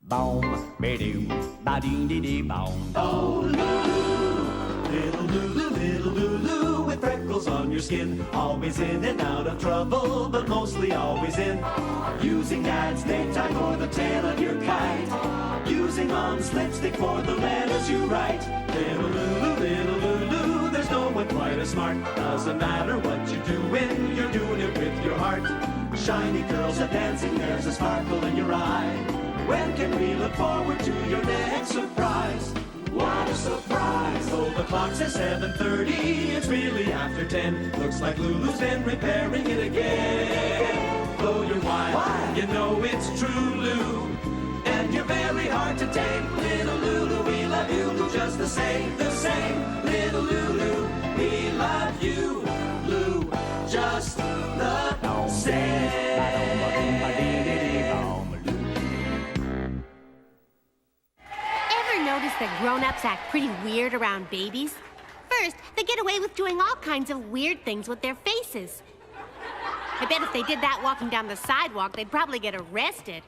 Boom, be-doo, ba-dee-dee-dee-boom. Oh, little Lulu, with freckles on your skin. Always in and out of trouble, but mostly always in. Using Dad's necktie for the tail of your kite. Using Mom's lipstick for the letters you write. Little Lulu, there's no one quite as smart. Doesn't matter what you're doing it with your heart. Shiny curls are dancing, there's a sparkle in your eye. When can we look forward to your next surprise? What a surprise! Though the clock says 7:30, it's really after 10. Looks like Lulu's been repairing it again. Though you're wild, you know it's true, Lou. And you're very hard to tame. Little Lulu, we love you just the same, the same. Little Lulu, we love you, Lou, just the same. Notice that grown-ups act pretty weird around babies? First, they get away with doing all kinds of weird things with their faces. I bet if they did that walking down the sidewalk, they'd probably get arrested.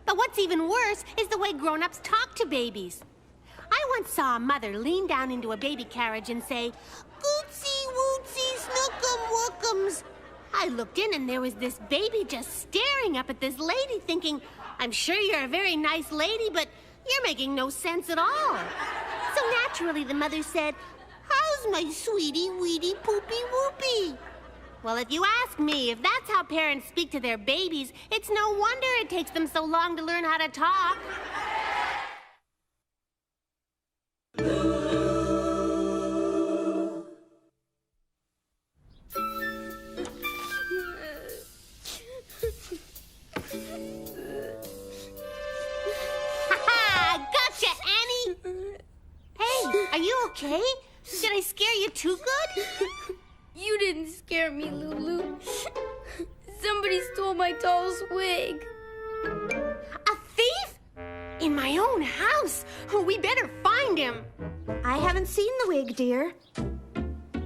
But what's even worse is the way grown-ups talk to babies. I once saw a mother lean down into a baby carriage and say, "Gootsy, wootsy, snookum, wookums." I looked in and there was this baby just staring up at this lady thinking, "I'm sure you're a very nice lady, but you're making no sense at all." So naturally, the mother said, "How's my sweetie, weedy, poopy, whoopy?" Well, if you ask me, if that's how parents speak to their babies, it's no wonder it takes them so long to learn how to talk. Are you okay? Did I scare you too good? You didn't scare me, Lulu. Somebody stole my doll's wig. A thief? In my own house? We better find him. I haven't seen the wig, dear.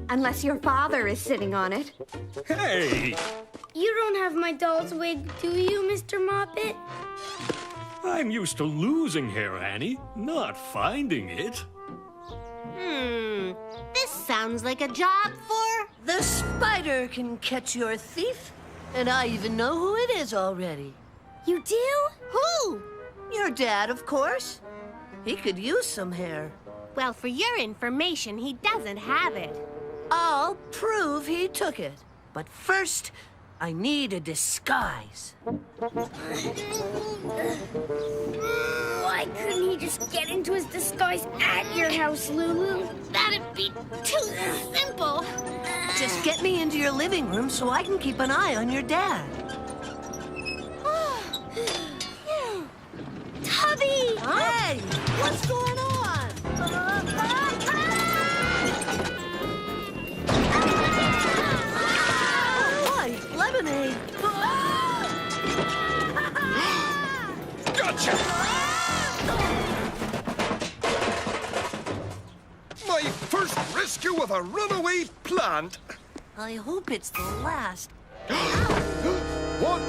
Unless your father is sitting on it. Hey! You don't have my doll's wig, do you, Mr. Moppet? I'm used to losing hair, Annie, not finding it. This sounds like a job for... The spider can catch your thief, and I even know who it is already. You do? Who? Your dad, of course. He could use some hair. Well, for your information, he doesn't have it. I'll prove he took it. But first, I need a disguise. Why couldn't he just get into his disguise at your house, Lulu? That'd be too simple. Just get me into your living room so I can keep an eye on your dad. Tubby! Hey, what's going on? White lemonade. Gotcha! My first rescue of a runaway plant. I hope it's the last. What?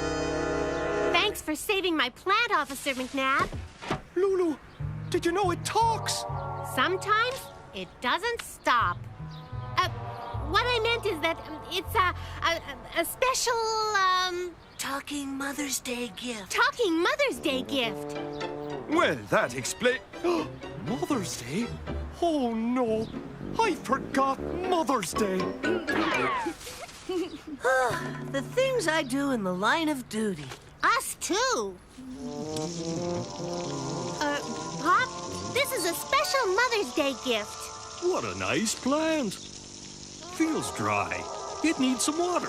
Thanks for saving my plant, Officer McNabb. Lulu, did you know it talks? Sometimes it doesn't stop. What I meant is that it's a special, Talking Mother's Day gift. talking Mother's Day gift. Well, that explains... Mother's Day? Oh, no. I forgot Mother's Day. The things I do in the line of duty. Us too. Pop, this is a special Mother's Day gift. What a nice plant. Feels dry. It needs some water.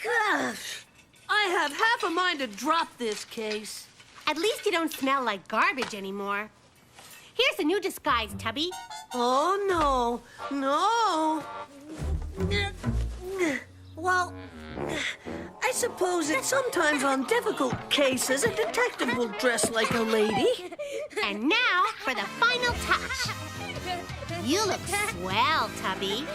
Gosh, I have half a mind to drop this case. At least you don't smell like garbage anymore. Here's a new disguise, Tubby. Oh, no. No. Well, I suppose that sometimes on difficult cases, a detective will dress like a lady. And now for the final touch. You look swell, Tubby.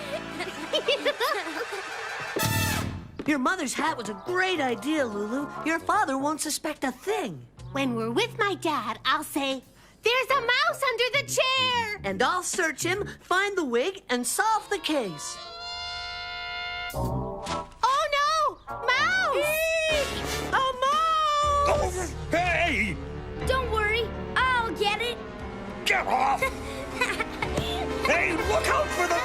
Your mother's hat was a great idea, Lulu. Your father won't suspect a thing. When we're with my dad, I'll say, "There's a mouse under the chair!" And I'll search him, find the wig, and solve the case. Oh no! Mouse! A mouse! Oh, hey! Don't worry, I'll get it. Get off! Hey, look out for the...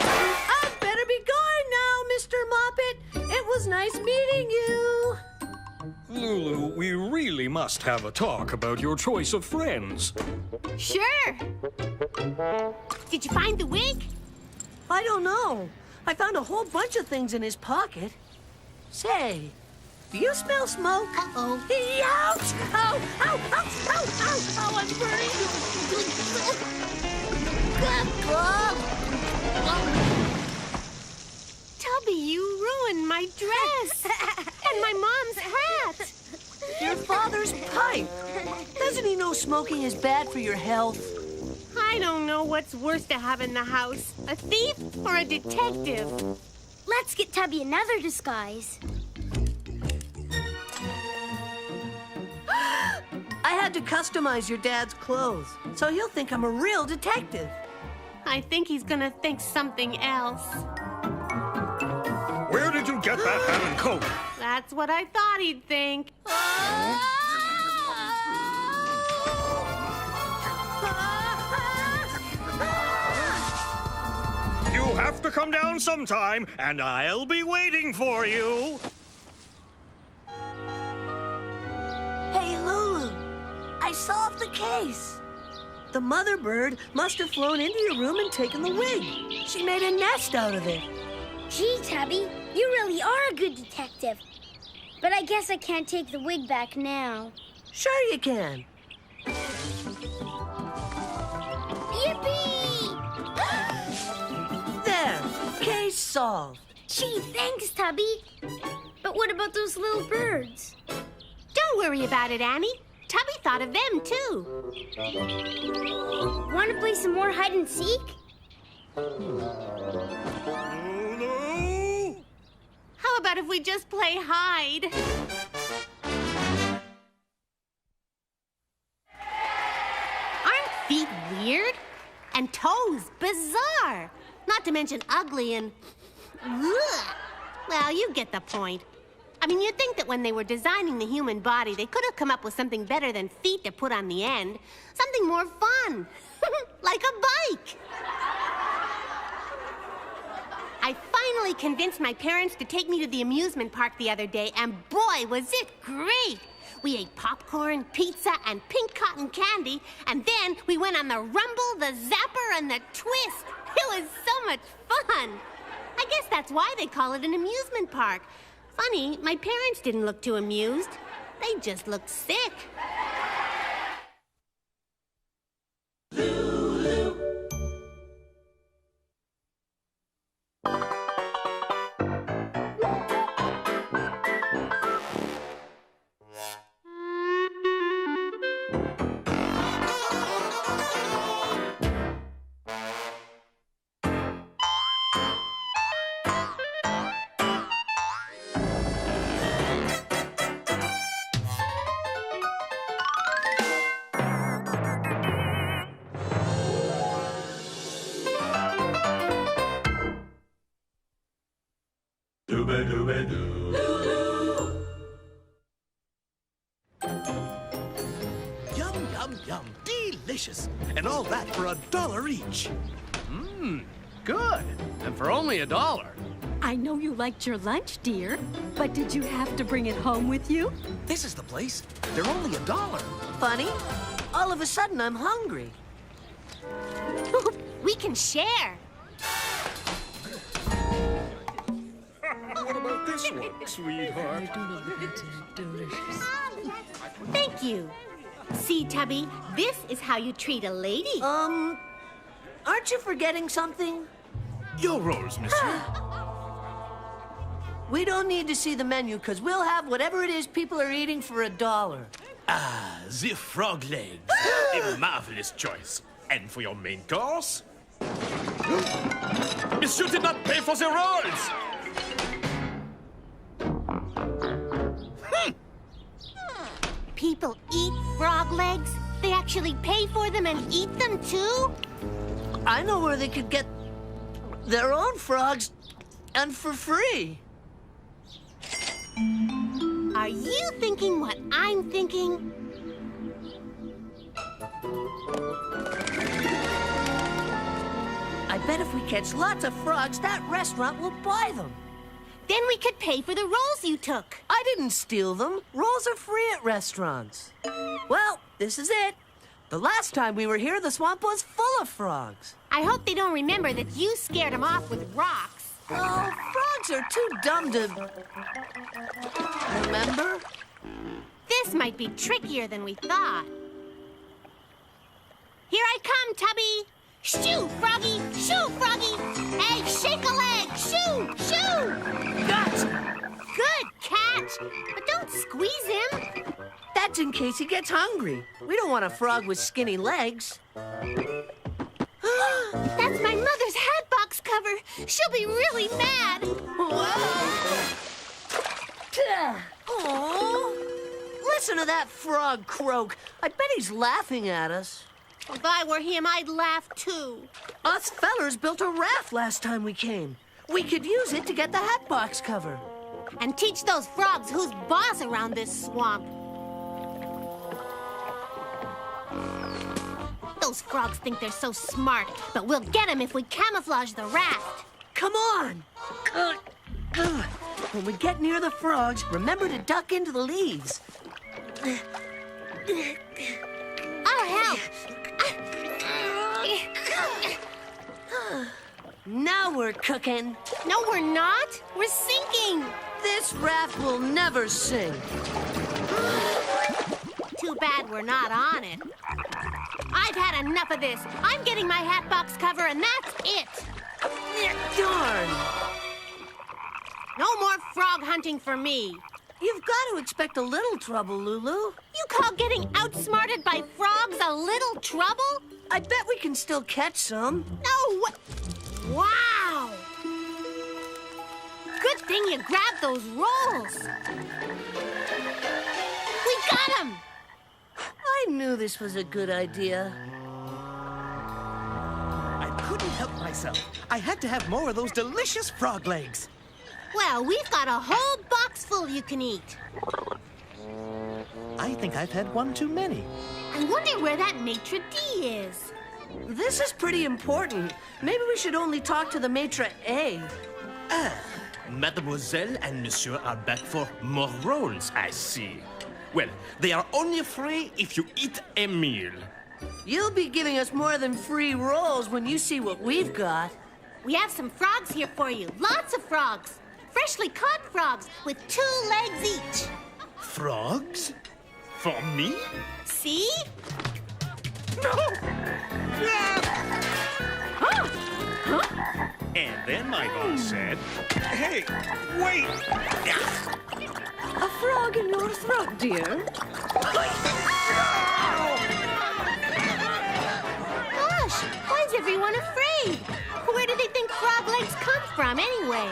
I'd better be going now, Mr. Moppet. It was nice meeting you. Lulu, we really must have a talk about your choice of friends. Sure. Did you find the wig? I don't know. I found a whole bunch of things in his pocket. Say, do you smell smoke? Uh-oh. Ouch! Ow! Ow! Ow! Ow! Ow! Ow! I'm burning! Tubby, you ruined my dress. And my mom's hat. Your father's pipe. Doesn't he know smoking is bad for your health? I don't know what's worse to have in the house, a thief or a detective. Let's get Tubby another disguise. I had to customize your dad's clothes, so he'll think I'm a real detective. I think he's gonna think something else. Where did you get that hat and coat? That's what I thought he'd think. You have to come down sometime, and I'll be waiting for you. Hey, Lulu, I solved the case. The mother bird must have flown into your room and taken the wig. She made a nest out of it. Gee, Tubby, you really are a good detective. But I guess I can't take the wig back now. Sure you can. Yippee! There, case solved. Gee, thanks, Tubby. But what about those little birds? Don't worry about it, Annie. Tubby thought of them, too. Want to play some more hide and seek? Lulu! How about if we just play hide? Aren't feet weird? And toes bizarre. Not to mention ugly and... Ugh. Well, you get the point. I mean, you'd think that when they were designing the human body, they could have come up with something better than feet to put on the end. Something more fun. Like a bike. I finally convinced my parents to take me to the amusement park the other day, and boy, was it great! We ate popcorn, pizza, and pink cotton candy, and then we went on the rumble, the zapper, and the twist. It was so much fun. I guess that's why they call it an amusement park. Funny, my parents didn't look too amused. They just looked sick. Dooba-dooba-doo. Yum, yum, yum. Delicious. And all that for $1 each. Good. And for only $1. I know you liked your lunch, dear, but did you have to bring it home with you? This is the place. They're only $1. Funny, all of a sudden I'm hungry. We can share. What about this one, sweetheart? Thank you. See, Tubby, this is how you treat a lady. Aren't you forgetting something? Your rolls, monsieur. We don't need to see the menu, because we'll have whatever it is people are eating for $1. Ah, the froglegs. A marvelous choice. And for your main course? Monsieur did not pay for the rolls! people eat frog legs? They actually pay for them and eat them too? I know where they could get their own frogs, and for free. Are you thinking what I'm thinking? I bet if we catch lots of frogs, that restaurant will buy them. Then we could pay for the rolls you took. I didn't steal them. Rolls are free at restaurants. Well, this is it. The last time we were here, the swamp was full of frogs. I hope they don't remember that you scared them off with rocks. Oh, frogs are too dumb to remember. This might be trickier than we thought. Here I come, Tubby. Shoo, Froggy! Shoo, Froggy! Hey, shake a leg! Shoo! Shoo! Gotcha! Good catch! But don't squeeze him. That's in case he gets hungry. We don't want a frog with skinny legs. That's my mother's hat box cover. She'll be really mad. Oh! Listen to that frog croak. I bet he's laughing at us. If I were him, I'd laugh too. Us fellers built a raft last time we came. We could use it to get the hat box cover. And teach those frogs who's boss around this swamp. Those frogs think they're so smart, but we'll get them if we camouflage the raft. Come on! When we get near the frogs, remember to duck into the leaves. I'll help. Now we're cooking. No, we're not. We're sinking. This raft will never sink. Too bad we're not on it. I've had enough of this. I'm getting my hat box cover, and that's it. Darn. No more frog hunting for me. You've got to expect a little trouble, Lulu. You call getting outsmarted by frogs a little trouble? I bet we can still catch some. No! Wow! Good thing you grabbed those rolls. We got them! I knew this was a good idea. I couldn't help myself. I had to have more of those delicious frog legs. Well, we've got a whole box full you can eat. I think I've had one too many. I wonder where that maitre d' is. This is pretty important. Maybe we should only talk to the maitre a'. Mademoiselle and Monsieur are back for more rolls, I see. Well, they are only free if you eat a meal. You'll be giving us more than free rolls when you see what we've got. We have some frogs here for you. Lots of frogs. Freshly caught frogs with 2 legs each. Frogs? For me? See? No! Oh! Huh? And then my boss said, "Hey, wait!" A frog in your throat, dear. Gosh, why is everyone afraid? Where do they think frog legs come from, anyway?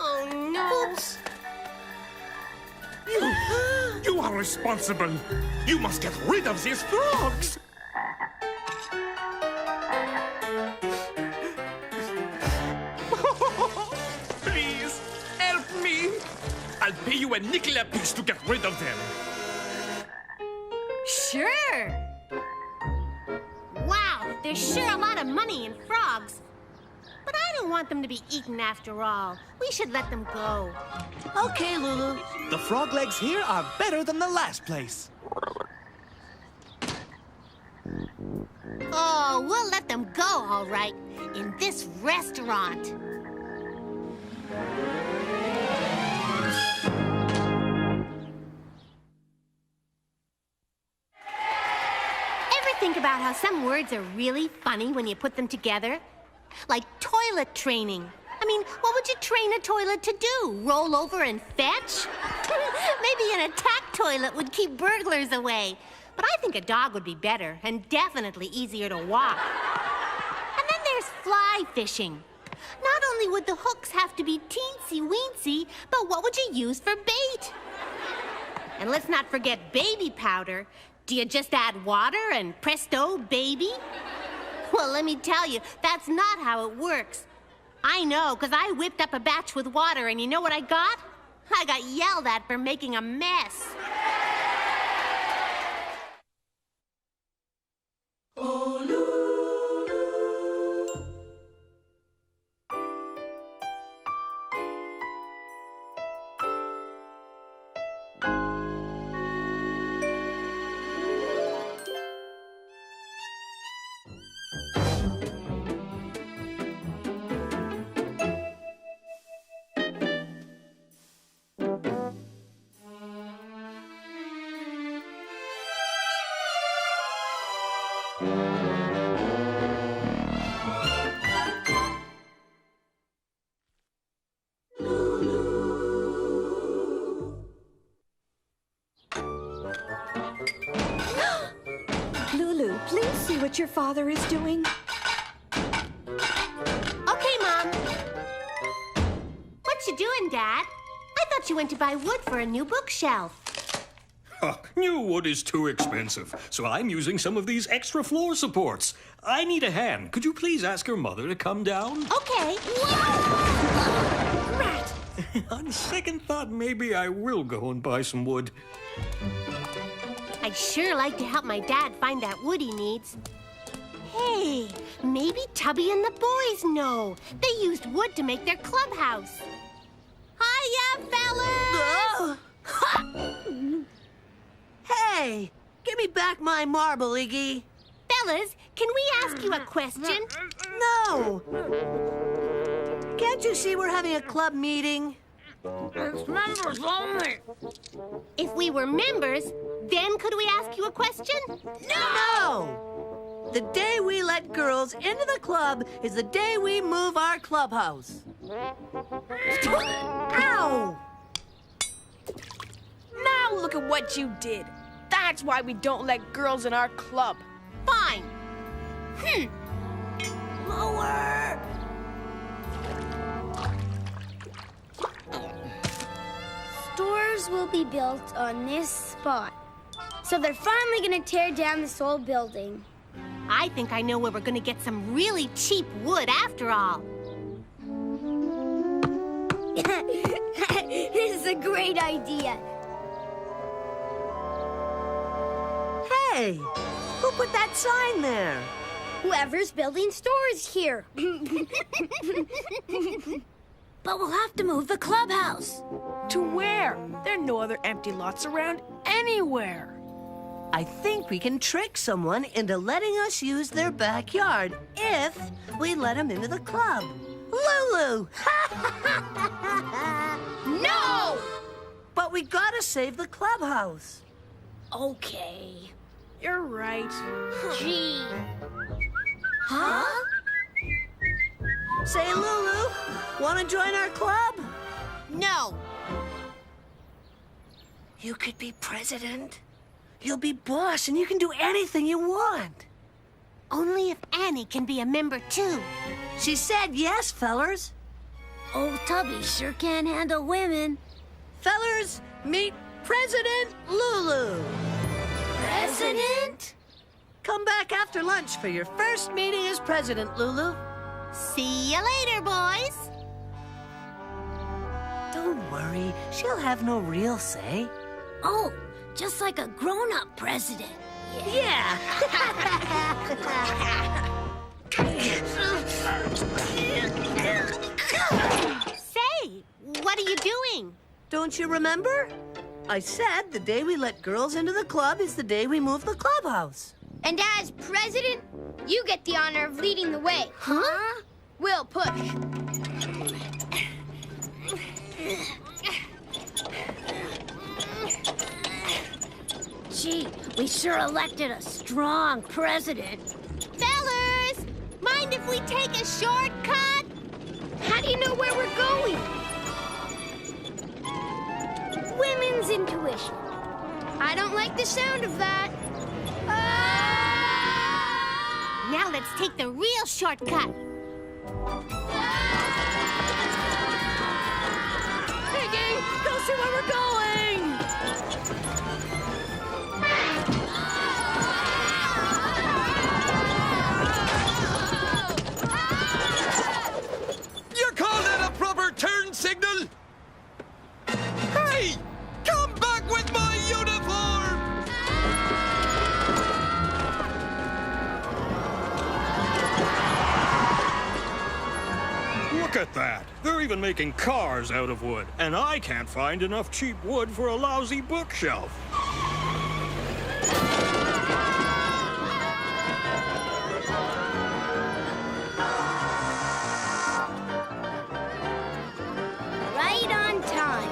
Oh, no. Oops. You are responsible. You must get rid of these frogs. Please, help me. I'll pay you a nickel apiece to get rid of them. Sure. Wow, there's sure a lot of money in frogs. But I don't want them to be eaten after all. We should let them go. Okay, Lulu. The frog legs here are better than the last place. Oh, we'll let them go, all right, in this restaurant. Ever think about how some words are really funny when you put them together? Like toilet training. I mean, what would you train a toilet to do? Roll over and fetch? Maybe an attack toilet would keep burglars away. but I think a dog would be better and definitely easier to walk. And then there's fly fishing. Not only would the hooks have to be teensy-weensy, but what would you use for bait? And let's not forget baby powder. Do you just add water and presto, baby? Well, let me tell you, that's not how it works. I know, because I whipped up a batch with water, and you know what I got? I got yelled at for making a mess. Oh, Lulu. Lulu, please see what your father is doing. Okay, Mom. What you doing, Dad? I thought you went to buy wood for a new bookshelf. New wood is too expensive, so I'm using some of these extra floor supports. I need a hand. Could you please ask your mother to come down? Okay. Rat! On second thought, maybe I will go and buy some wood. I'd sure like to help my dad find that wood he needs. Hey, maybe Tubby and the boys know. They used wood to make their clubhouse. Hiya, fellas! Hey, give me back my marble, Iggy. Fellas, can we ask you a question? No! Can't you see we're having a club meeting? It's members only. If we were members, then could we ask you a question? No! The day we let girls into the club is the day we move our clubhouse. Ow! Now look at what you did. That's why we don't let girls in our club. Fine. Lower! Stores will be built on this spot. So they're finally gonna tear down this old building. I think I know where we're gonna get some really cheap wood after all. This is a great idea. Hey, who put that sign there? Whoever's building stores here. But we'll have to move the clubhouse. To where? There are no other empty lots around anywhere. I think we can trick someone into letting us use their backyard if we let them into the club. Lulu! No! But we gotta save the clubhouse. Okay. You're right. Gee. Huh? Say, Lulu, wanna join our club? No. You could be president. You'll be boss and you can do anything you want. Only if Annie can be a member too. She said yes, fellers. Old Tubby sure can handle women. Fellers, meet President Lulu. President? Come back after lunch for your first meeting as president, Lulu. See you later, boys. Don't worry, she'll have no real say. Oh, just like a grown-up president. Yeah. Say, what are you doing? Don't you remember? I said the day we let girls into the club is the day we move the clubhouse. And as president, you get the honor of leading the way. Huh? We'll push. Gee, we sure elected a strong president. Fellers, mind if we take a shortcut? How do you know where we're going? Women's intuition. I don't like the sound of that. Now let's take the real shortcut. Piggy, go see where we're going! You call that a proper turn signal? Hey! Come back with my uniform! Look at that. They're even making cars out of wood, and I can't find enough cheap wood for a lousy bookshelf. Right on time.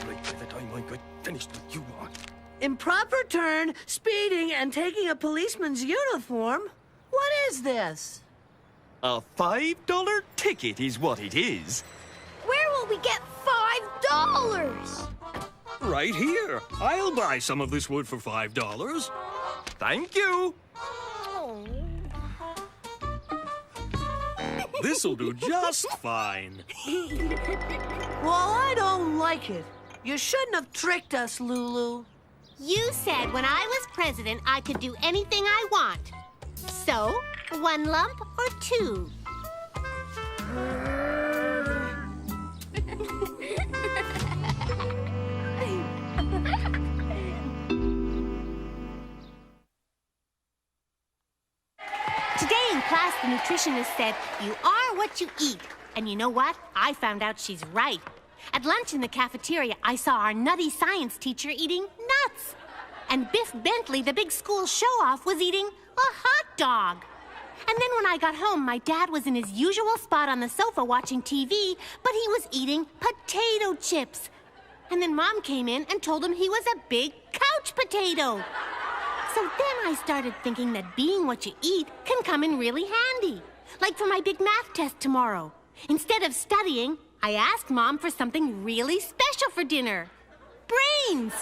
Right by the time I get finished with you lot. Improper turn, speeding, and taking a policeman's uniform? What is this? A $5 ticket is what it is. Where will we get $5? Right here. I'll buy some of this wood for $5. Thank you. This'll do just fine. Well, I don't like it. You shouldn't have tricked us, Lulu. You said when I was president, I could do anything I want. So, 1 lump or 2? Today in class, the nutritionist said, you are what you eat. And you know what? I found out she's right. At lunch in the cafeteria, I saw our nutty science teacher eating nuts. And Biff Bentley, the big school show-off, was eating a hot dog. And then when I got home, my dad was in his usual spot on the sofa watching TV, but he was eating potato chips. And then Mom came in and told him he was a big couch potato. So then I started thinking that being what you eat can come in really handy. Like for my big math test tomorrow. Instead of studying, I asked Mom for something really special for dinner. Brains!